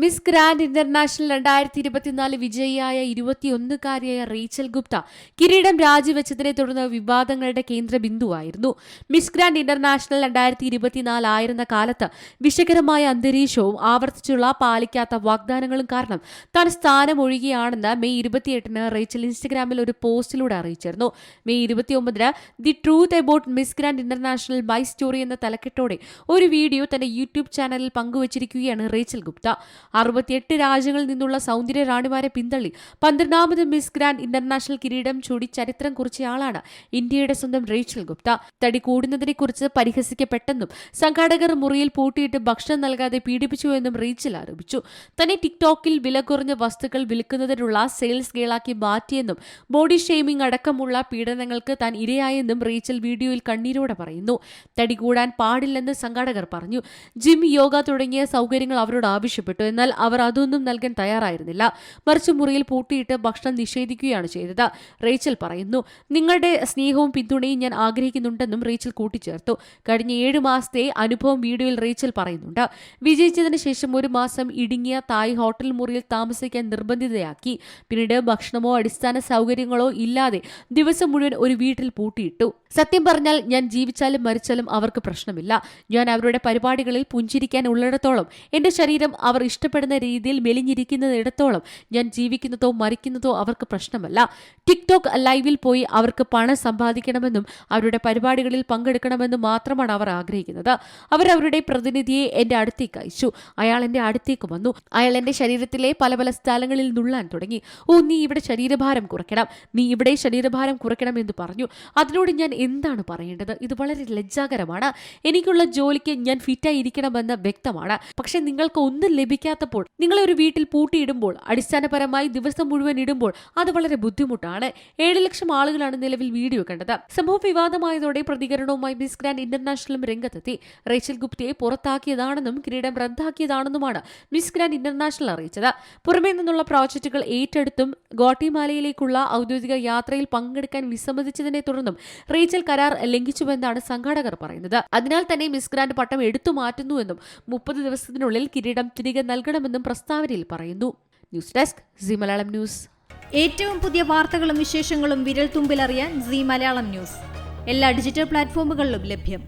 Miss grand international 2024 വിജയിയായ 21-കാരിയായ Rachel Gupta കിരീടം രാജിവെച്ചതിനെ തുടർന്ന് വിവാദങ്ങളുടെ കേന്ദ്ര ബിന്ദുവായിരുന്നു. മിസ് ഗ്രാൻഡ് ഇന്റർനാഷണൽ 2024 ആയിരുന്ന കാലത്ത് വിഷകരമായ അന്തരീക്ഷവും ആവർത്തിച്ചുള്ള പാലിക്കാത്ത വാഗ്ദാനങ്ങളും കാരണം താൻ സ്ഥാനമൊഴിയുകയാണെന്ന് മെയ് 28-ന് റേച്ചൽ ഇൻസ്റ്റഗ്രാമിൽ ഒരു പോസ്റ്റിലൂടെ അറിയിച്ചിരുന്നു. മെയ് 29-ന് the truth about miss grand international my story എന്ന തലക്കെട്ടോടെ ഒരു വീഡിയോ തന്റെ യൂട്യൂബ് ചാനലിൽ പങ്കുവച്ചിരിക്കുകയാണ് റേച്ചൽ ഗുപ്ത. 68 രാജ്യങ്ങളിൽ നിന്നുള്ള സൗന്ദര്യ റാണിമാരെ പിന്തള്ളി 12ാമത് മിസ് ഗ്രാൻഡ് ഇന്റർനാഷണൽ കിരീടം ചൂടി ചരിത്രം കുറിച്ചയാളാണ് ഇന്ത്യയുടെ സ്വന്തം റേച്ചൽ ഗുപ്ത. തടി കൂടുന്നതിനെക്കുറിച്ച് പരിഹസിക്കപ്പെട്ടെന്നും സംഘാടകർ മുറിയിൽ പൂട്ടിയിട്ട് ഭക്ഷണം നൽകാതെ പീഡിപ്പിച്ചുവെന്നും റേച്ചൽ ആരോപിച്ചു. തന്നെ ടിക്ടോക്കിൽ വില കുറഞ്ഞ വസ്തുക്കൾ വിൽക്കുന്നതിനുള്ള സെയിൽസ് ഗേളാക്കി മാറ്റിയെന്നും ബോഡി ഷെയ്മിംഗ് അടക്കമുള്ള പീഡനങ്ങൾക്ക് താൻ ഇരയായെന്നും റേച്ചൽ വീഡിയോയിൽ കണ്ണീരോടെ പറയുന്നു. തടി കൂടാൻ പാടില്ലെന്ന് സംഘാടകർ പറഞ്ഞു. ജിം, യോഗ തുടങ്ങിയ സൗകര്യങ്ങൾ അവരോട് ആവശ്യപ്പെട്ടു. എന്നാൽ അവർ അതൊന്നും നൽകാൻ തയ്യാറായിരുന്നില്ല. മറിച്ച് മുറിയിൽ പൂട്ടിയിട്ട് ഭക്ഷണം നിഷേധിക്കുകയാണ് ചെയ്തത്. റേച്ചൽ പറയുന്നു. നിങ്ങളുടെ സ്നേഹവും പിന്തുണയും ഞാൻ ആഗ്രഹിക്കുന്നുണ്ടെന്നും റേച്ചൽ കൂട്ടിച്ചേർത്തു. കഴിഞ്ഞ 7 മാസത്തെ അനുഭവം വീഡിയോയിൽ റേച്ചൽ പറയുന്നുണ്ട്. വിജയിച്ചതിന് ശേഷം 1 മാസം ഇടുങ്ങിയ തായ് ഹോട്ടൽ മുറിയിൽ താമസിക്കാൻ നിർബന്ധിതയാക്കി. പിന്നീട് ഭക്ഷണമോ അടിസ്ഥാന സൗകര്യങ്ങളോ ഇല്ലാതെ ദിവസം മുഴുവൻ ഒരു വീട്ടിൽ പൂട്ടിയിട്ടു. സത്യം പറഞ്ഞാൽ ഞാൻ ജീവിച്ചാലും മരിച്ചാലും അവർക്ക് പ്രശ്നമില്ല. ഞാൻ അവരുടെ പരിപാടികളിൽ പുഞ്ചിരിക്കാൻ ഉള്ളിടത്തോളം, എന്റെ ശരീരം അവർ ഇഷ്ടപ്പെടുന്ന രീതിയിൽ മെലിഞ്ഞിരിക്കുന്നിടത്തോളം ഞാൻ ജീവിക്കുന്നതോ മരിക്കുന്നതോ അവർക്ക് പ്രശ്നമല്ല. ടിക്ടോക്ക് ലൈവിൽ പോയി അവർക്ക് പണം സമ്പാദിക്കണമെന്നും അവരുടെ പരിപാടികളിൽ പങ്കെടുക്കണമെന്നും മാത്രമാണ് അവർ ആഗ്രഹിക്കുന്നത്. അവരവരുടെ പ്രതിനിധിയെ എന്റെ അടുത്തേക്ക് അയച്ചു. അയാൾ എന്റെ അടുത്തേക്ക് വന്നു. അയാൾ എന്റെ ശരീരത്തിലെ പല പല സ്ഥലങ്ങളിൽ നുള്ളാൻ തുടങ്ങി. നീ ഇവിടെ ശരീരഭാരം കുറയ്ക്കണം, നീ ഇവിടെ ശരീരഭാരം കുറയ്ക്കണം എന്ന് പറഞ്ഞു. അതിനോട് ഞാൻ എന്താണ് പറയേണ്ടത്? ഇത് വളരെ ലജ്ജാകരമാണ്. എനിക്കുള്ള ജോലിക്ക് ഞാൻ ഫിറ്റായി ഇരിക്കണമെന്ന് വ്യക്തമാണ്. പക്ഷെ നിങ്ങൾക്ക് ഒന്നും ലഭിക്കാത്തപ്പോൾ, നിങ്ങളെ ഒരു വീട്ടിൽ പൂട്ടിയിടുമ്പോൾ, അടിസ്ഥാനപരമായി ദിവസം മുഴുവൻ ഇടുമ്പോൾ അത് വളരെ ബുദ്ധിമുട്ടാണ്. 7 ലക്ഷം ആളുകളാണ് നിലവിൽ വീഡിയോ കണ്ടത്. സംഭവം വിവാദമായതോടെ പ്രതികരണവുമായി മിസ് ഗ്രാൻഡ് ഇന്റർനാഷണലും രംഗത്തെത്തി. റേച്ചൽ ഗുപ്തയെ പുറത്താക്കിയതാണെന്നും കിരീടം റദ്ദാക്കിയതാണെന്നുമാണ് മിസ് ഗ്രാൻഡ് ഇന്റർനാഷണൽ അറിയിച്ചത്. പുറമേ നിന്നുള്ള പ്രോജക്റ്റുകൾ ഏറ്റെടുത്തും ഗ്വാട്ടിമാലയിലേക്കുള്ള ഔദ്യോഗിക യാത്രയിൽ പങ്കെടുക്കാൻ വിസമ്മതിച്ചതിനെ തുടർന്നും റേച്ചൽ കരാർ ലംഘിച്ചുവെന്നാണ് സംഘാടകർ പറയുന്നത്. അതിനാൽ തന്നെ മിസ് ഗ്രാൻഡ് പട്ടം എടുത്തു മാറ്റുന്നുവെന്നും 30 ദിവസത്തിനുള്ളിൽ കിരീടം തിരികെ നൽകണമെന്നും പ്രസ്താവനയിൽ പറയുന്നു. News desk C Malayalam news. ഏറ്റവും പുതിയ വാർത്തകളും വിശേഷങ്ങളും വിരൽ തുമ്പിലറിയാൻ സി മലയാളം ന്യൂസ് എല്ലാ ഡിജിറ്റൽ പ്ലാറ്റ്ഫോമുകളിലും ലഭ്യം.